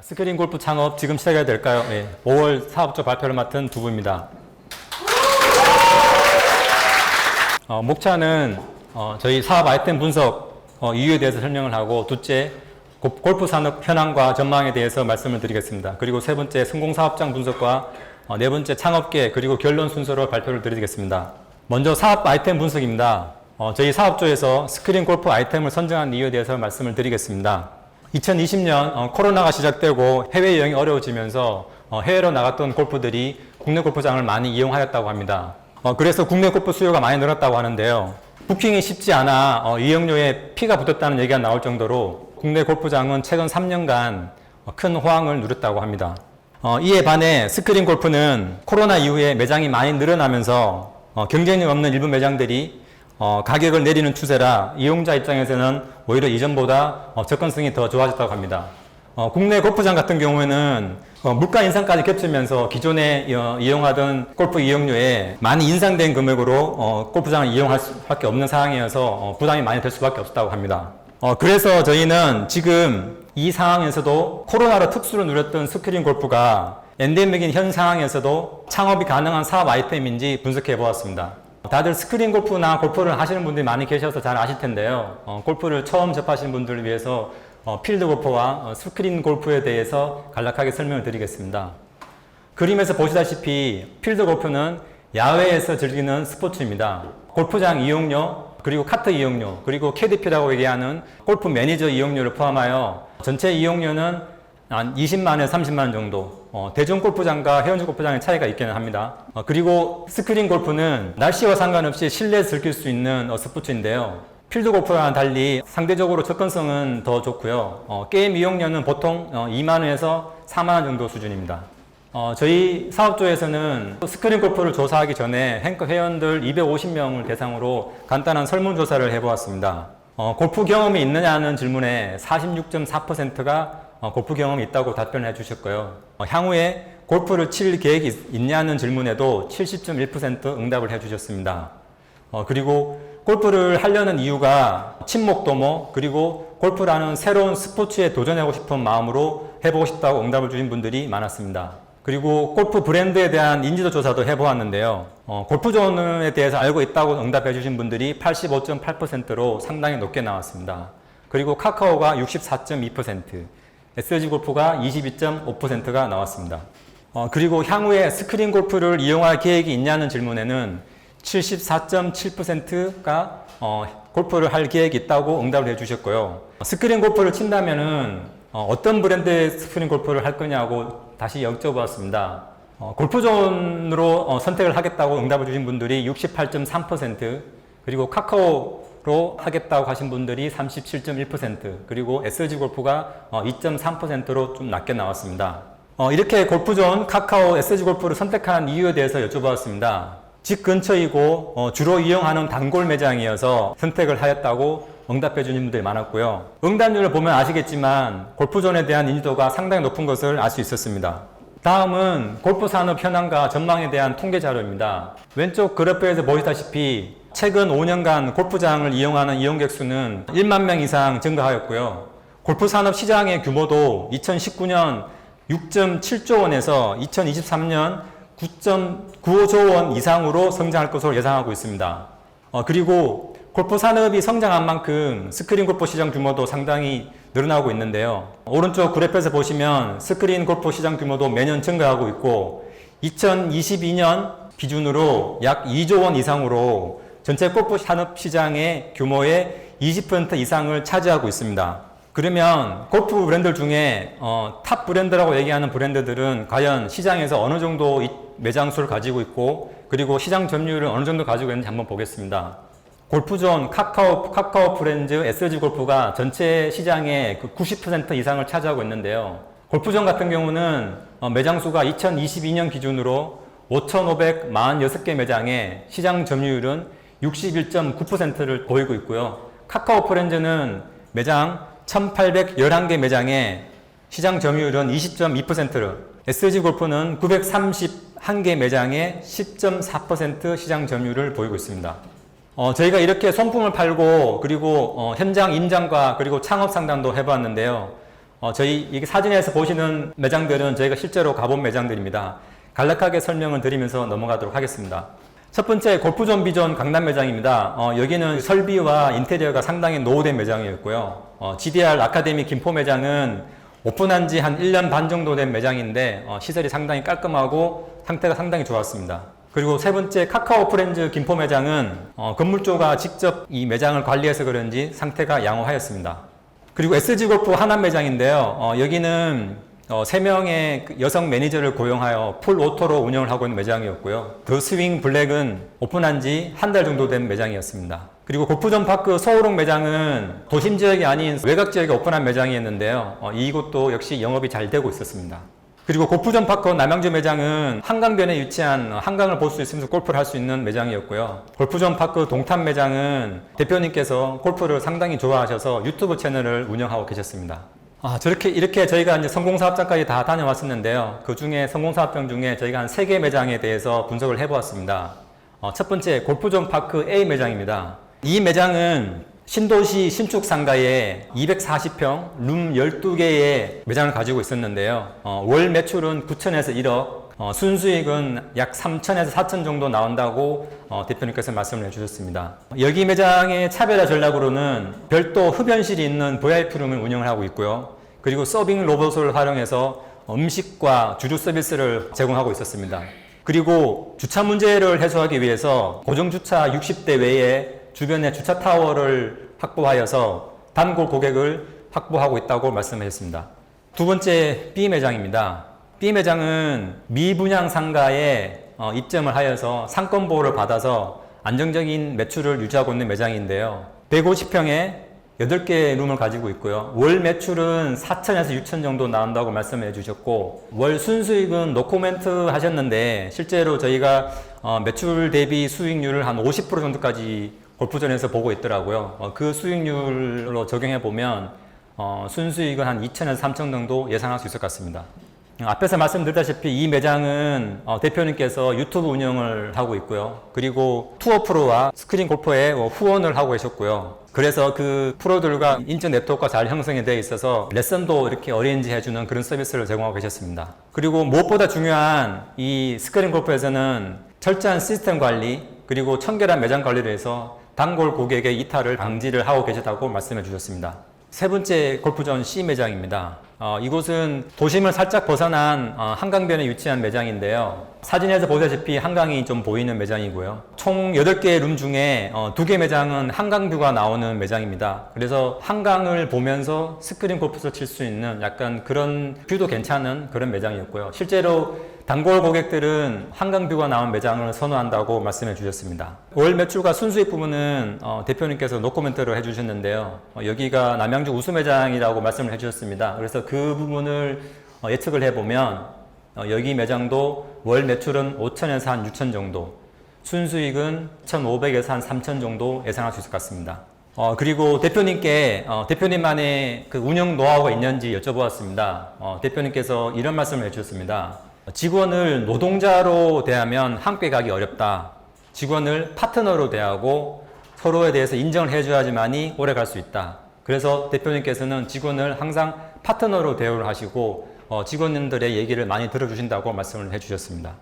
스크린 골프 창업 지금 시작해야 될까요? 네, 5월 사업적 발표를 맡은 두부입니다. 목차는 저희 사업 아이템 분석 이유에 대해서 설명을 하고, 둘째 골프 산업 현황과 전망에 대해서 말씀을 드리겠습니다. 그리고 세 번째 성공 사업장 분석과 네 번째 창업계 그리고 결론 순서로 발표를 드리겠습니다. 먼저 사업 아이템 분석입니다. 저희 사업조에서 스크린 골프 아이템을 선정한 이유에 대해서 말씀을 드리겠습니다. 2020년 코로나가 시작되고 해외여행이 어려워지면서 해외로 나갔던 골프들이 국내 골프장을 많이 이용하였다고 합니다. 그래서 국내 골프 수요가 많이 늘었다고 하는데요. 부킹이 쉽지 않아 이용료에 피가 붙었다는 얘기가 나올 정도로 국내 골프장은 최근 3년간 큰 호황을 누렸다고 합니다. 이에 반해 스크린 골프는 코로나 이후에 매장이 많이 늘어나면서 경쟁력 없는 일부 매장들이 가격을 내리는 추세라 이용자 입장에서는 오히려 이전보다 접근성이 더 좋아졌다고 합니다. 국내 골프장 같은 경우에는 물가 인상까지 겹치면서 기존에 이용하던 골프 이용료에 많이 인상된 금액으로 골프장을 이용할 수밖에 없는 상황이어서 부담이 많이 될 수밖에 없었다고 합니다. 그래서 저희는 지금 이 상황에서도 코로나로 특수를 누렸던 스크린 골프가 엔데믹인 현 상황에서도 창업이 가능한 사업 아이템인지 분석해 보았습니다. 다들 스크린 골프나 골프를 하시는 분들이 많이 계셔서 잘 아실 텐데요. 골프를 처음 접하시는 분들을 위해서 필드 골프와 스크린 골프에 대해서 간략하게 설명을 드리겠습니다. 그림에서 보시다시피 필드 골프는 야외에서 즐기는 스포츠입니다. 골프장 이용료, 그리고 카트 이용료, 그리고 캐디피라고 얘기하는 골프 매니저 이용료를 포함하여 전체 이용료는 한 20만에서 30만 정도, 대중 골프장과 회원제 골프장의 차이가 있기는 합니다. 그리고 스크린 골프는 날씨와 상관없이 실내에서 즐길 수 있는 스포츠인데요. 필드 골프와는 달리 상대적으로 접근성은 더 좋고요. 게임 이용료는 보통 2만 원에서 4만 원 정도 수준입니다. 저희 사업조에서는 스크린 골프를 조사하기 전에 회원들 250명을 대상으로 간단한 설문조사를 해보았습니다. 골프 경험이 있느냐는 질문에 46.4%가 골프 경험이 있다고 답변을 해주셨고요. 향후에 골프를 칠 계획이 있냐는 질문에도 70.1% 응답을 해주셨습니다. 그리고 골프를 하려는 이유가 친목도모, 그리고 골프라는 새로운 스포츠에 도전하고 싶은 마음으로 해보고 싶다고 응답을 주신 분들이 많았습니다. 그리고 골프 브랜드에 대한 인지도 조사도 해보았는데요. 골프존에 대해서 알고 있다고 응답해 주신 분들이 85.8%로 상당히 높게 나왔습니다. 그리고 카카오가 64.2%, SG 골프가 22.5%가 나왔습니다. 그리고 향후에 스크린 골프를 이용할 계획이 있냐는 질문에는 74.7%가 골프를 할 계획이 있다고 응답을 해주셨고요. 스크린 골프를 친다면은 어떤 브랜드의 스크린 골프를 할 거냐고 다시 여쭤보았습니다. 골프존으로 선택을 하겠다고 응답을 주신 분들이 68.3%, 그리고 카카오로 하겠다고 하신 분들이 37.1%, 그리고 SG 골프가 2.3%로 좀 낮게 나왔습니다. 이렇게 골프존, 카카오, SG 골프를 선택한 이유에 대해서 여쭤보았습니다. 집 근처이고 주로 이용하는 단골 매장이어서 선택을 하였다고 응답해 주신 분들이 많았고요. 응답률을 보면 아시겠지만 골프존에 대한 인지도가 상당히 높은 것을 알 수 있었습니다. 다음은 골프 산업 현황과 전망에 대한 통계 자료입니다. 왼쪽 그래프에서 보시다시피 최근 5년간 골프장을 이용하는 이용객 수는 1만 명 이상 증가하였고요. 골프 산업 시장의 규모도 2019년 6.7조 원에서 2023년 9.95조 원 이상으로 성장할 것으로 예상하고 있습니다. 그리고 골프 산업이 성장한 만큼 스크린 골프 시장 규모도 상당히 늘어나고 있는데요. 오른쪽 그래프에서 보시면 스크린 골프 시장 규모도 매년 증가하고 있고 2022년 기준으로 약 2조 원 이상으로 전체 골프 산업 시장의 규모의 20% 이상을 차지하고 있습니다. 그러면 골프 브랜드 중에 탑 브랜드라고 얘기하는 브랜드들은 과연 시장에서 어느 정도 매장 수를 가지고 있고, 그리고 시장 점유율을 어느 정도 가지고 있는지 한번 보겠습니다. 골프존, 카카오 프렌즈, SG 골프가 전체 시장의 90% 이상을 차지하고 있는데요. 골프존 같은 경우는 매장 수가 2022년 기준으로 5,546개 매장에 시장 점유율은 61.9%를 보이고 있고요. 카카오 프렌즈는 매장 1,811개 매장에 시장 점유율은 20.2%를, SG 골프는 931개 매장에 10.4% 시장 점유율을 보이고 있습니다. 저희가 이렇게 손품을 팔고 그리고 현장 임장과 그리고 창업 상담도 해봤는데요. 저희 이게 사진에서 보시는 매장들은 저희가 실제로 가본 매장들입니다. 간략하게 설명을 드리면서 넘어가도록 하겠습니다. 첫 번째 골프존 비존 강남 매장입니다. 여기는 설비와 인테리어가 상당히 노후된 매장이었고요. GDR 아카데미 김포 매장은 오픈한 지 한 1년 반 정도 된 매장인데 시설이 상당히 깔끔하고 상태가 상당히 좋았습니다. 그리고 세 번째 카카오 프렌즈 김포 매장은 건물주가 직접 이 매장을 관리해서 그런지 상태가 양호하였습니다. 그리고 SG골프 하남 매장인데요. 여기는 3명의 여성 매니저를 고용하여 풀 오토로 운영을 하고 있는 매장이었고요. 더 스윙 블랙은 오픈한 지 한 달 정도 된 매장이었습니다. 그리고 골프존 파크 서울옥 매장은 도심 지역이 아닌 외곽 지역에 오픈한 매장이었는데요. 이곳도 역시 영업이 잘 되고 있었습니다. 그리고 골프존 파크 남양주 매장은 한강변에 위치한 한강을 볼 수 있으면서 골프를 할 수 있는 매장이었고요. 골프존 파크 동탄 매장은 대표님께서 골프를 상당히 좋아하셔서 유튜브 채널을 운영하고 계셨습니다. 이렇게 저희가 이제 성공사업장까지 다 다녀왔었는데요. 그 중에 성공사업장 중에 저희가 한 3개 매장에 대해서 분석을 해보았습니다. 첫 번째, 골프존 파크 A 매장입니다. 이 매장은 신도시 신축 상가에 240평, 룸 12개의 매장을 가지고 있었는데요. 월 매출은 9천에서 1억, 순수익은 약 3천에서 4천 정도 나온다고 대표님께서 말씀을 해주셨습니다. 여기 매장의 차별화 전략으로는 별도 흡연실이 있는 VIP룸을 운영을 하고 있고요. 그리고 서빙 로봇을 활용해서 음식과 주류 서비스를 제공하고 있었습니다. 그리고 주차 문제를 해소하기 위해서 고정주차 60대 외에 주변에 주차 타워를 확보하여서 단골 고객을 확보하고 있다고 말씀하셨습니다. 두 번째 B 매장입니다. B 매장은 미분양 상가에 입점을 하여서 상권 보호를 받아서 안정적인 매출을 유지하고 있는 매장인데요. 150평에 8개의 룸을 가지고 있고요. 월 매출은 4천에서 6천 정도 나온다고 말씀해 주셨고, 월 순수익은 노코멘트 하셨는데 실제로 저희가 매출 대비 수익률을 한 50% 정도까지 골프존에서 보고 있더라고요. 그 수익률로 적용해 보면 순수익은 한 2천에서 3천 정도 예상할 수 있을 것 같습니다. 앞에서 말씀드렸다시피 이 매장은 대표님께서 유튜브 운영을 하고 있고요. 그리고 투어 프로와 스크린 골퍼에 후원을 하고 계셨고요. 그래서 그 프로들과 인적 네트워크가 잘 형성이 되어 있어서 레슨도 이렇게 어레인지 해주는 그런 서비스를 제공하고 계셨습니다. 그리고 무엇보다 중요한 이 스크린 골프에서는 철저한 시스템 관리 그리고 청결한 매장 관리를 해서 단골 고객의 이탈을 방지를 하고 계셨다고 말씀해 주셨습니다. 세 번째 골프존 C 매장입니다. 이곳은 도심을 살짝 벗어난 한강변에 위치한 매장인데요. 사진에서 보다시피 한강이 좀 보이는 매장이고요. 총 8개의 룸 중에 2개 매장은 한강뷰가 나오는 매장입니다. 그래서 한강을 보면서 스크린 골프를 칠 수 있는 약간 그런 뷰도 괜찮은 그런 매장이었고요. 실제로 단골 고객들은 한강뷰가 나온 매장을 선호한다고 말씀해 주셨습니다. 월 매출과 순수익 부분은 대표님께서 노코멘트를 해주셨는데요. 여기가 남양주 우수 매장이라고 말씀을 해주셨습니다. 그래서 그 부분을 예측을 해보면 여기 매장도 월 매출은 5천에서 한 6천 정도, 순수익은 1,500에서 한 3천 정도 예상할 수 있을 것 같습니다. 그리고 대표님께 대표님만의 그 운영 노하우가 있는지 여쭤보았습니다. 대표님께서 이런 말씀을 해주셨습니다. 직원을 노동자로 대하면 함께 가기 어렵다. 직원을 파트너로 대하고 서로에 대해서 인정을 해줘야지만이 오래 갈 수 있다. 그래서 대표님께서는 직원을 항상 파트너로 대우를 하시고 직원들의 얘기를 많이 들어주신다고 말씀을 해주셨습니다.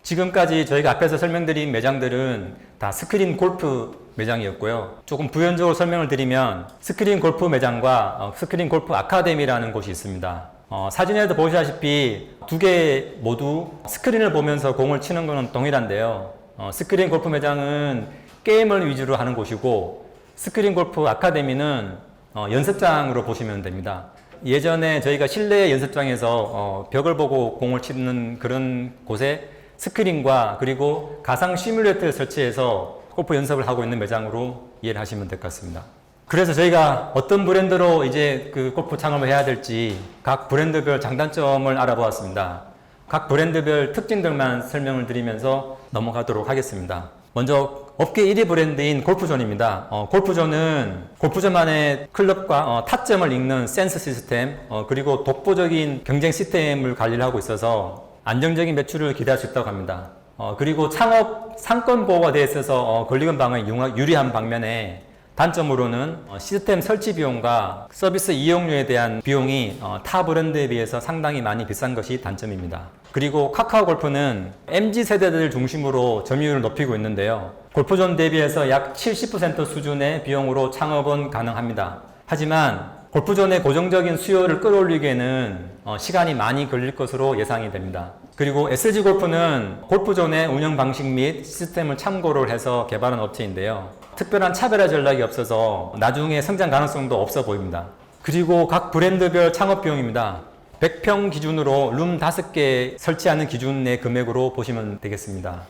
지금까지 저희가 앞에서 설명드린 매장들은 다 스크린 골프 매장이었고요. 조금 부연적으로 설명을 드리면 스크린 골프 매장과 스크린 골프 아카데미라는 곳이 있습니다. 사진에도 보시다시피 2개 모두 스크린을 보면서 공을 치는 것은 동일한데요. 스크린 골프 매장은 게임을 위주로 하는 곳이고 스크린 골프 아카데미는 연습장으로 보시면 됩니다. 예전에 저희가 실내 연습장에서 벽을 보고 공을 치는 그런 곳에 스크린과 그리고 가상 시뮬레이터를 설치해서 골프 연습을 하고 있는 매장으로 이해를 하시면 될 것 같습니다. 그래서 저희가 어떤 브랜드로 이제 그 골프 창업을 해야 될지 각 브랜드별 장단점을 알아보았습니다. 각 브랜드별 특징들만 설명을 드리면서 넘어가도록 하겠습니다. 먼저 업계 1위 브랜드인 골프존입니다. 골프존은 골프존만의 클럽과 타점을 읽는 센서 시스템 그리고 독보적인 경쟁 시스템을 관리를 하고 있어서 안정적인 매출을 기대할 수 있다고 합니다. 그리고 창업 상권 보호가 되어 있어서 권리금 방어에 유리한 방면에 단점으로는 시스템 설치 비용과 서비스 이용료에 대한 비용이 타 브랜드에 비해서 상당히 많이 비싼 것이 단점입니다. 그리고 카카오 골프는 MZ세대들 중심으로 점유율을 높이고 있는데요. 골프존 대비해서 약 70% 수준의 비용으로 창업은 가능합니다. 하지만 골프존의 고정적인 수요를 끌어올리기에는 시간이 많이 걸릴 것으로 예상이 됩니다. 그리고 SG골프는 골프존의 운영 방식 및 시스템을 참고를 해서 개발한 업체인데요. 특별한 차별화 전략이 없어서 나중에 성장 가능성도 없어 보입니다. 그리고 각 브랜드별 창업 비용입니다. 100평 기준으로 룸 5개 설치하는 기준의 금액으로 보시면 되겠습니다.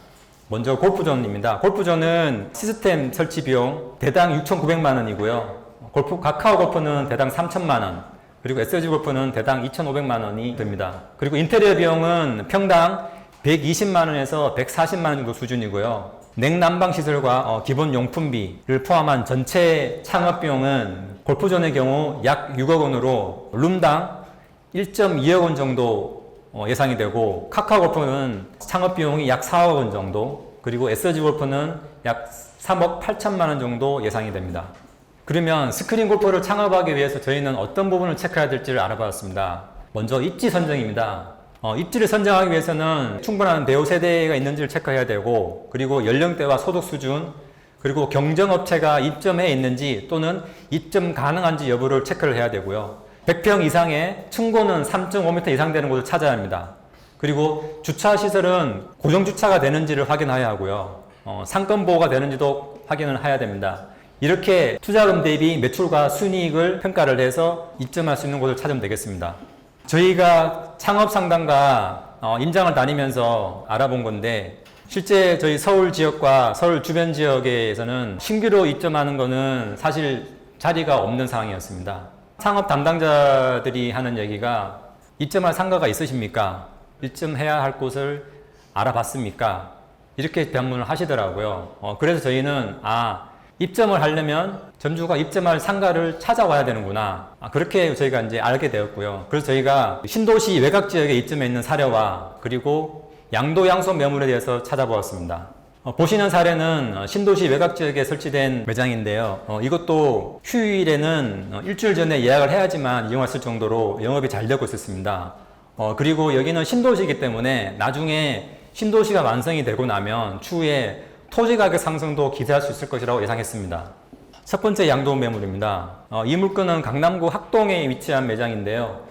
먼저 골프존입니다. 골프존은 시스템 설치 비용 대당 6,900만 원이고요. 카카오 골프는 대당 3,000만 원, 그리고 SG 골프는 대당 2,500만 원이 됩니다. 그리고 인테리어 비용은 평당 120만 원에서 140만 원 정도 수준이고요. 냉난방 시설과 기본 용품비를 포함한 전체 창업 비용은 골프존의 경우 약 6억 원으로 룸당 1.2억 원 정도 예상이 되고, 카카오 골프는 창업 비용이 약 4억 원 정도, 그리고 SG 골프는 약 3억 8천만 원 정도 예상이 됩니다. 그러면 스크린 골프를 창업하기 위해서 저희는 어떤 부분을 체크해야 될지를 알아봤습니다. 먼저 입지 선정입니다. 입지를 선정하기 위해서는 충분한 배우 세대가 있는지를 체크해야 되고, 그리고 연령대와 소득 수준, 그리고 경쟁업체가 입점해 있는지 또는 입점 가능한지 여부를 체크를 해야 되고요. 100평 이상의 층고는 3.5m 이상 되는 곳을 찾아야 합니다. 그리고 주차 시설은 고정주차가 되는지를 확인해야 하고요. 상권 보호가 되는지도 확인을 해야 됩니다. 이렇게 투자금 대비 매출과 순이익을 평가를 해서 입점할 수 있는 곳을 찾으면 되겠습니다. 저희가 창업 상담과 임장을 다니면서 알아본 건데, 실제 저희 서울 지역과 서울 주변 지역에서는 신규로 입점하는 거는 사실 자리가 없는 상황이었습니다. 창업 담당자들이 하는 얘기가, 입점할 상가가 있으십니까? 입점해야 할 곳을 알아봤습니까? 이렇게 반문을 하시더라고요. 그래서 저희는 입점을 하려면 점주가 입점할 상가를 찾아와야 되는구나. 그렇게 저희가 이제 알게 되었고요. 그래서 저희가 신도시 외곽 지역에 입점해 있는 사례와 그리고 양도 양손 매물에 대해서 찾아보았습니다. 보시는 사례는 신도시 외곽 지역에 설치된 매장인데요. 이것도 휴일에는 일주일 전에 예약을 해야지만 이용할 수 있을 정도로 영업이 잘 되고 있었습니다. 그리고 여기는 신도시이기 때문에 나중에 신도시가 완성이 되고 나면 추후에 토지 가격 상승도 기대할 수 있을 것이라고 예상했습니다. 첫 번째 양도 매물입니다. 이 물건은 강남구 학동에 위치한 매장인데요.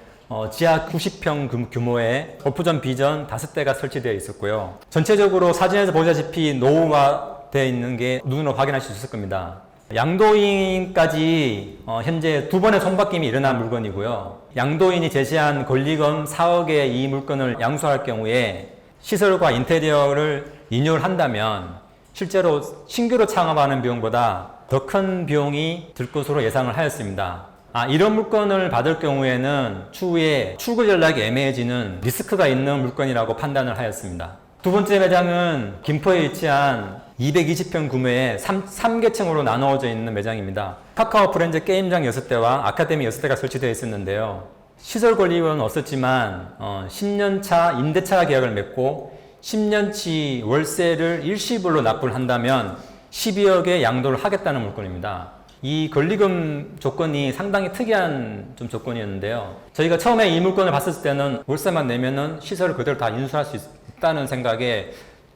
지하 90평 규모의 골프존 비전 5대가 설치되어 있었고요. 전체적으로 사진에서 보시다시피 노후화되어 있는 게 눈으로 확인할 수 있을 겁니다. 양도인까지 현재 2번의 손바뀜이 일어난 물건이고요. 양도인이 제시한 권리금 4억의 이 물건을 양수할 경우에 시설과 인테리어를 인유를 한다면 실제로 신규로 창업하는 비용보다 더 큰 비용이 들 것으로 예상을 하였습니다. 이런 물건을 받을 경우에는 추후에 출구 전략이 애매해지는 리스크가 있는 물건이라고 판단을 하였습니다. 두 번째 매장은 김포에 위치한 220평 규모의 3개층으로 나누어져 있는 매장입니다. 카카오 프렌즈 게임장 6대와 아카데미 6대가 설치되어 있었는데요. 시설 권리금은 없었지만 10년차 임대차 계약을 맺고 10년치 월세를 일시불로 납부를 한다면 12억에 양도를 하겠다는 물건입니다. 이 권리금 조건이 상당히 특이한 좀 조건이었는데요. 저희가 처음에 이 물건을 봤을 때는 월세만 내면은 시설을 그대로 다 인수할 수 있다는 생각에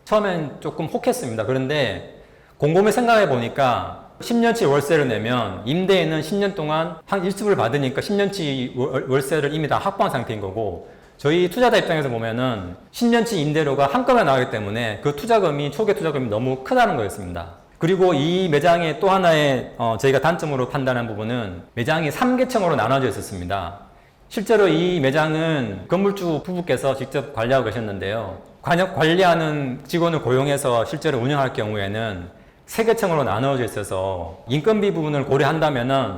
처음엔 조금 혹했습니다. 그런데 곰곰이 생각해 보니까 10년치 월세를 내면 임대인은 10년 동안 한 일수를 받으니까 10년치 월세를 이미 다 확보한 상태인 거고, 저희 투자자 입장에서 보면은 10년치 임대료가 한꺼번에 나오기 때문에 그 투자금이, 초기 투자금이 너무 크다는 거였습니다. 그리고 이 매장의 또 하나의 저희가 단점으로 판단한 부분은 매장이 3개층으로 나눠져 있었습니다. 실제로 이 매장은 건물주 부부께서 직접 관리하고 계셨는데요. 관리하는 직원을 고용해서 실제로 운영할 경우에는 3개층으로 나눠져 있어서 인건비 부분을 고려한다면은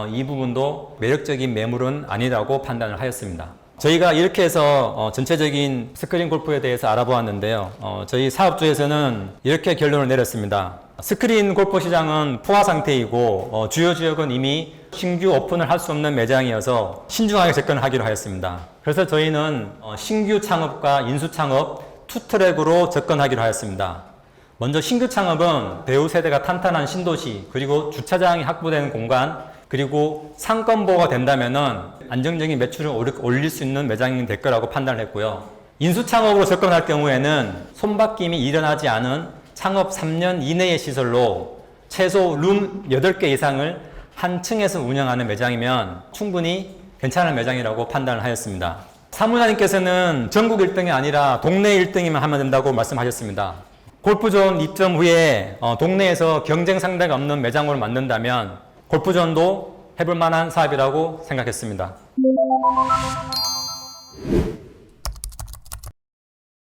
이 부분도 매력적인 매물은 아니라고 판단을 하였습니다. 저희가 이렇게 해서 전체적인 스크린 골프에 대해서 알아보았는데요. 저희 사업주에서는 이렇게 결론을 내렸습니다. 스크린 골프 시장은 포화 상태이고 주요 지역은 이미 신규 오픈을 할 수 없는 매장이어서 신중하게 접근을 하기로 하였습니다. 그래서 저희는 신규 창업과 인수 창업 투 트랙으로 접근하기로 하였습니다. 먼저 신규 창업은 배우 세대가 탄탄한 신도시, 그리고 주차장이 확보되는 공간, 그리고 상권보호가 된다면은 안정적인 매출을 올릴 수 있는 매장이 될 거라고 판단을 했고요. 인수 창업으로 접근할 경우에는 손바뀜이 일어나지 않은 창업 3년 이내의 시설로 최소 룸 8개 이상을 한 층에서 운영하는 매장이면 충분히 괜찮은 매장이라고 판단을 하였습니다. 사무장님께서는 전국 1등이 아니라 동네 1등이면 하면 된다고 말씀하셨습니다. 골프존 입점 후에 동네에서 경쟁 상대가 없는 매장으로 만든다면 골프존도 해볼 만한 사업이라고 생각했습니다.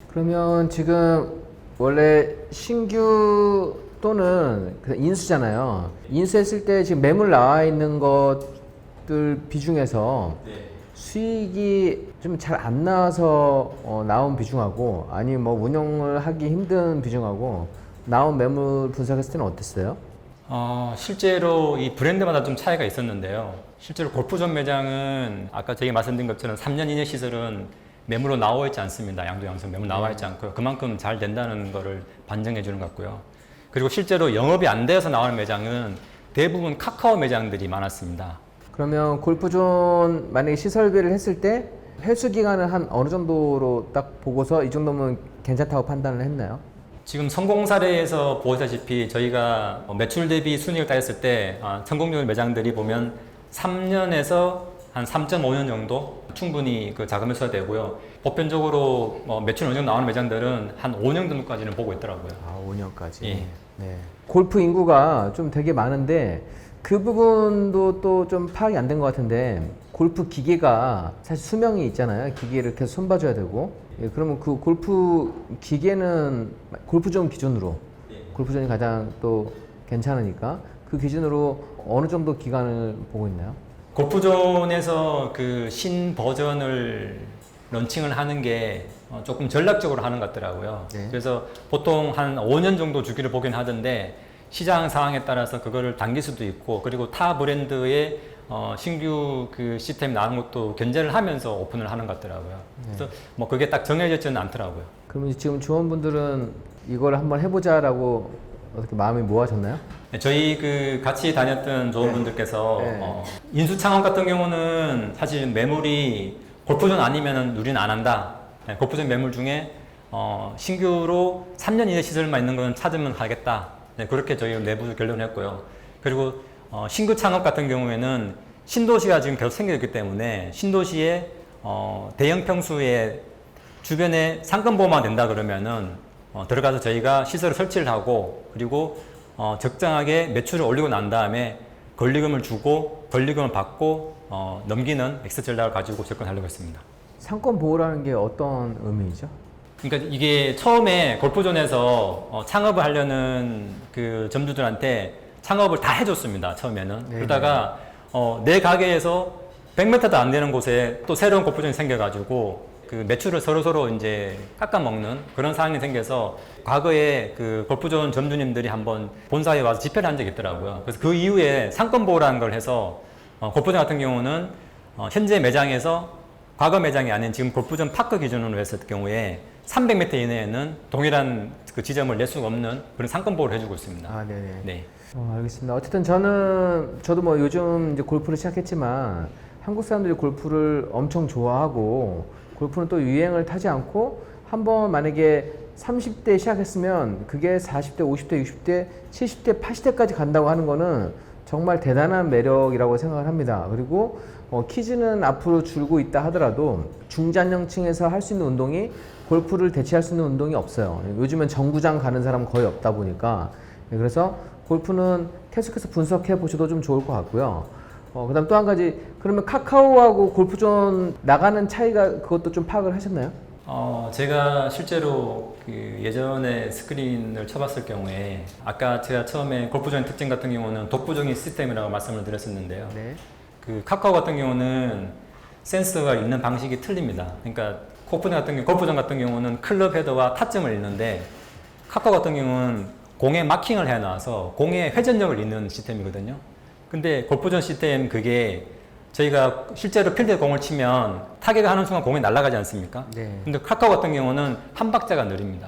그러면 지금 원래 신규 또는 인수잖아요. 인수했을 때 지금 매물 나와 있는 것들 비중에서 수익이 좀 잘 안 나와서 나온 비중하고 아니면 뭐 운영을 하기 힘든 비중하고 나온 매물 분석했을 때는 어땠어요? 실제로 이 브랜드마다 좀 차이가 있었는데요. 실제로 골프존 매장은 아까 제가 말씀드린 것처럼 3년 이내 시설은 매물로 나와 있지 않습니다. 양도양성 매물 나와 있지 않고요. 그만큼 잘 된다는 거를 반증해 주는 것 같고요. 그리고 실제로 영업이 안 되어서 나오는 매장은 대부분 카카오 매장들이 많았습니다. 그러면 골프존 만약에 시설비를 했을 때 회수 기간을 한 어느 정도로 딱 보고서 이 정도면 괜찮다고 판단을 했나요? 지금 성공 사례에서 보시다시피 저희가 매출 대비 순이익을 따졌을 때 성공률 매장들이 보면 3년에서 한 3.5년 정도 충분히 그 자금 회수가 되고요. 보편적으로 매출 어느 정도 나오는 매장들은 한 5년 정도까지는 보고 있더라고요. 5년까지. 예. 네. 골프 인구가 좀 되게 많은데 그 부분도 또 좀 파악이 안 된 것 같은데 골프 기계가 사실 수명이 있잖아요. 기계를 계속 손봐줘야 되고. 예, 그러면 그 골프 기계는 골프존 기준으로 골프존이 가장 또 괜찮으니까 그 기준으로 어느 정도 기간을 보고 있나요? 골프존에서 그 신 버전을 런칭을 하는 게 조금 전략적으로 하는 것 같더라고요. 네. 그래서 보통 한 5년 정도 주기를 보긴 하던데 시장 상황에 따라서 그거를 당길 수도 있고 그리고 타 브랜드의 신규 그 시스템이 나오는 것도 견제를 하면서 오픈을 하는 것 같더라고요. 그래서 뭐 그게 딱 정해졌지는 않더라고요. 그러면 지금 조원분들은 이걸 한번 해보자라고 어떻게 마음이 모아졌나요? 네, 저희 그 같이 다녔던 조원분들께서 네. 인수 창업 같은 경우는 사실 매물이 골프존 아니면은 우리는 안 한다. 네, 골프존 매물 중에 신규로 3년 이내 시설만 있는 건 찾으면 하겠다. 네, 그렇게 저희 내부 결론을 했고요. 그리고 신규 창업 같은 경우에는 신도시가 지금 계속 생겼기 때문에 신도시에 대형 평수에 주변에 상권보호만 된다 그러면은 들어가서 저희가 시설을 설치를 하고 그리고 적정하게 매출을 올리고 난 다음에 권리금을 주고 권리금을 받고 넘기는 엑스 전략을 가지고 접근하려고 했습니다. 상권 보호라는 게 어떤 의미이죠? 그러니까 이게 처음에 골프존에서 창업을 하려는 그 점주들한테 창업을 다 해줬습니다. 처음에는. 네네. 그러다가 내 가게에서 100m도 안 되는 곳에 또 새로운 골프존이 생겨가지고 그 매출을 서로 이제 깎아먹는 그런 상황이 생겨서 과거에 그 골프존 점주님들이 한번 본사에 와서 집회를 한 적이 있더라고요. 그래서 그 이후에 상권보호라는 걸 해서 골프존 같은 경우는 현재 매장에서 과거 매장이 아닌 지금 골프존 파크 기준으로 했을 경우에 300m 이내에는 동일한 그 지점을 낼 수가 없는 그런 상권 보호를 해주고 있습니다. 네네. 네. 알겠습니다. 어쨌든 저도 뭐 요즘 이제 골프를 시작했지만 한국 사람들이 골프를 엄청 좋아하고 골프는 또 유행을 타지 않고 한번 만약에 30대 시작했으면 그게 40대, 50대, 60대, 70대, 80대까지 간다고 하는 거는 정말 대단한 매력이라고 생각을 합니다. 그리고 키즈는 앞으로 줄고 있다 하더라도 중장년층에서 할 수 있는 운동이 골프를 대체할 수 있는 운동이 없어요. 요즘엔 정구장 가는 사람 거의 없다 보니까 그래서 골프는 계속해서 분석해 보셔도 좀 좋을 것 같고요. 그다음 또 한 가지 그러면 카카오하고 골프존 나가는 차이가 그것도 좀 파악을 하셨나요? 제가 실제로 그 예전에 스크린을 쳐봤을 경우에 아까 제가 처음에 골프존의 특징 같은 경우는 독보적인 시스템이라고 말씀을 드렸었는데요. 네. 그 카카오 같은 경우는 센서가 읽는 방식이 틀립니다. 그러니까 골프존 같은 경우는 클럽 헤더와 타점을 읽는데 카카오 같은 경우는 공에 마킹을 해놔서 공의 회전력을 읽는 시스템이거든요. 근데 골프존 시스템 그게 저희가 실제로 필드에 공을 치면 타격을 하는 순간 공이 날아가지 않습니까? 네. 근데 카카오 같은 경우는 한 박자가 느립니다.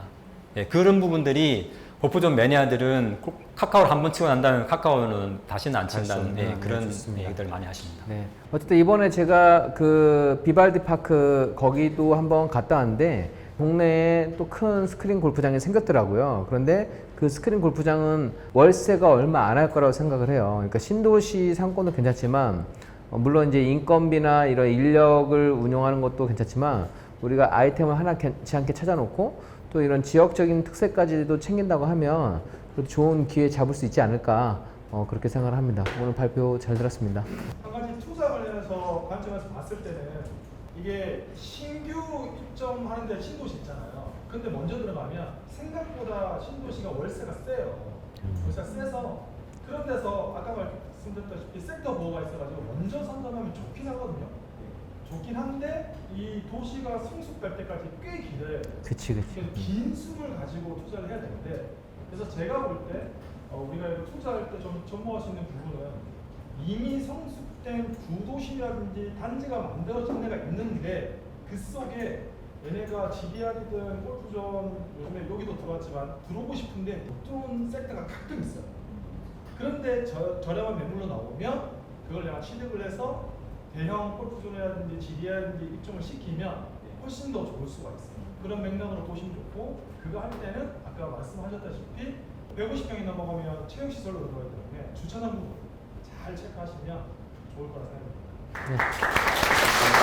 예, 그런 부분들이 골프존 매니아들은 카카오를 한 번 치고 난 다음에 카카오는 다시는 안 친다는 그렇죠. 그런 좋습니다. 얘기들 많이 하십니다. 네. 어쨌든 이번에 제가 그 비발디 파크 거기도 한번 갔다 왔는데 동네에 또 큰 스크린 골프장이 생겼더라고요. 그런데 그 스크린 골프장은 월세가 얼마 안 할 거라고 생각을 해요. 그러니까 신도시 상권도 괜찮지만 물론 이제 인건비나 이런 인력을 운영하는 것도 괜찮지만 우리가 아이템을 하나 괜찮게 찾아놓고 또 이런 지역적인 특색까지도 챙긴다고 하면 그래도 좋은 기회 잡을 수 있지 않을까 그렇게 생각을 합니다. 오늘 발표 잘 들었습니다. 한 가지 투자 관련해서 관점에서 봤을 때는 이게 신규 입점하는데 신도시 있잖아요. 근데 먼저 들어가면 생각보다 신도시가 월세가 세요. 월세가 세서 그런 데서 아까 말씀드렸다시피 섹터 보호가 있어가지고 먼저 선점하면 좋긴 하거든요. 좋긴 한데 이 도시가 성숙될 때까지 꽤 길어요. 그치. 그래서 긴 수를 가지고 투자를 해야 되는데 그래서 제가 볼 때 우리가 이거 투자할 때 좀 접목할 수 있는 부분은 이미 성숙된 구도시라든지 단지가 만들어진 데가 있는데 그 속에 얘네가 GDR이든 골프존 요즘에 여기도 들어왔지만 들어오고 싶은데 못 들어온 섹터가 가끔 있어요. 그런데 저렴한 매물로 나오면 그걸 내가 취득을 해서 대형 골프존이라든지 GDR이든지 입점을 시키면 훨씬 더 좋을 수가 있어요. 그런 맥락으로 보시면 좋고 그거 할 때는 아까 말씀하셨다시피 150평이 넘어가면 체육시설로 들어가야 되는데 주차장 부분 잘 체크하시면 좋을 거라 생각합니다. 네.